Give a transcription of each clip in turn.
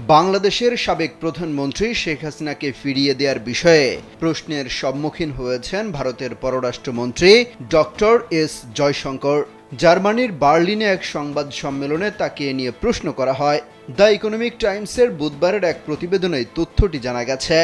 বাংলাদেশের সাবেক প্রধানমন্ত্রী শেখ হাসিনাকে ফিরিয়ে দেওয়ার বিষয়ে প্রশ্নের সম্মুখীন হয়েছেন ভারতের পররাষ্ট্রমন্ত্রী ডক্টর এস জয়শঙ্কর। জার্মানির বার্লিনে এক সংবাদ সম্মেলনে তাকে এ নিয়ে প্রশ্ন করা হয়। দ্য ইকোনমিক টাইমসের বুধবারের এক প্রতিবেদনে তথ্যটি জানা গেছে।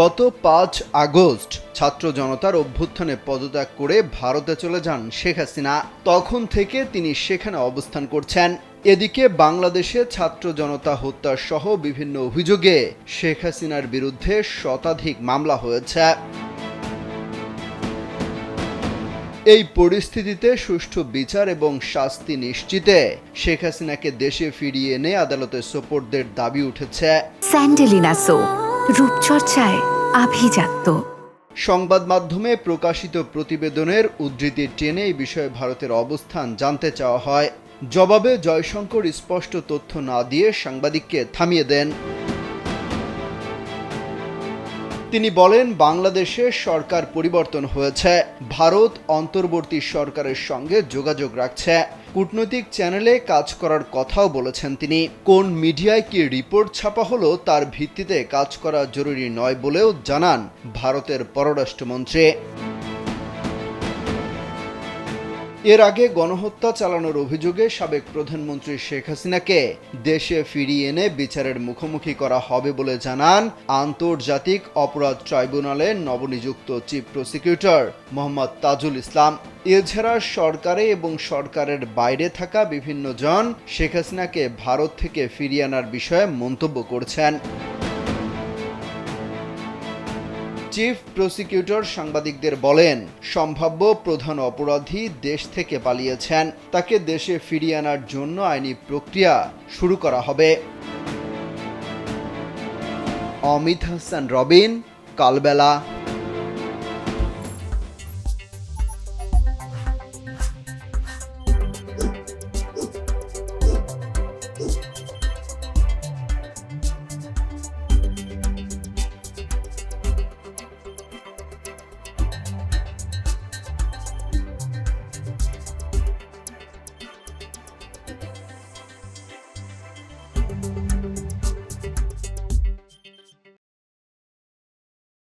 গত ৫ আগস্ট ছাত্র জনতার অভ্যুত্থানে পদত্যাগ করে ভারতে চলে যান শেখ হাসিনা। তখন থেকে তিনি সেখানে অবস্থান করছেন। এদিকে বাংলাদেশে ছাত্র জনতা হত্যা সহ বিভিন্ন অভিযোগে শেখ হাসিনার বিরুদ্ধে শতাধিক মামলা হয়েছে। এই পরিস্থিতিতে সুষ্ঠু বিচার এবং শাস্তি নিশ্চিতে শেখ হাসিনাকে দেশে ফিরিয়ে এনে আদালতে সোপর্দের দাবি উঠেছে। স্যান্ডেলিনা সো, রূপচর্চায় আভিজাত্য। সংবাদ মাধ্যমে প্রকাশিত প্রতিবেদনের উদ্ধৃতি টেনে এই বিষয়ে ভারতের অবস্থান জানতে চাওয়া হয়। জবাবে জয়শঙ্কর স্পষ্ট তথ্য না দিয়ে সাংবাদিককে থামিয়ে দেন। তিনি বলেন, বাংলাদেশে সরকার পরিবর্তন হয়েছে, ভারত অন্তর্বর্তী সরকারের সঙ্গে যোগাযোগ রাখছে, কূটনৈতিক চ্যানেলে কাজ করার কথাও বলেছেন তিনি। কোন মিডিয়ায় কি রিপোর্ট ছাপা হলো তার ভিত্তিতে কাজ করা জরুরি নয় বলেও জানান ভারতের পররাষ্ট্রমন্ত্রী। এর আগে গণহত্যা চালানোর অভিযোগে সাবেক প্রধানমন্ত্রী শেখ হাসিনাকে দেশে ফিরিয়ে এনে বিচারের মুখোমুখি করা হবে বলে জানান আন্তর্জাতিক অপরাধ ট্রাইব্যুনালের নবনিযুক্ত চিফ প্রসিকিউটর মোহাম্মদ তাজুল ইসলাম। এছাড়া সরকারে এবং সরকারের বাইরে থাকা বিভিন্ন জন শেখ হাসিনাকে ভারত থেকে ফিরিয়ে আনার বিষয়ে মন্তব্য করছেন। চিফ প্রসিকিউটর সাংবাদিকদের বলেন, সম্ভাব্য প্রধান অপরাধী দেশ থেকে পালিয়েছেন, তাকে দেশে ফিরিয়ে আনার জন্য আইনি প্রক্রিয়া শুরু করা হবে। অমিত হাসান রবিন, কালবেলা।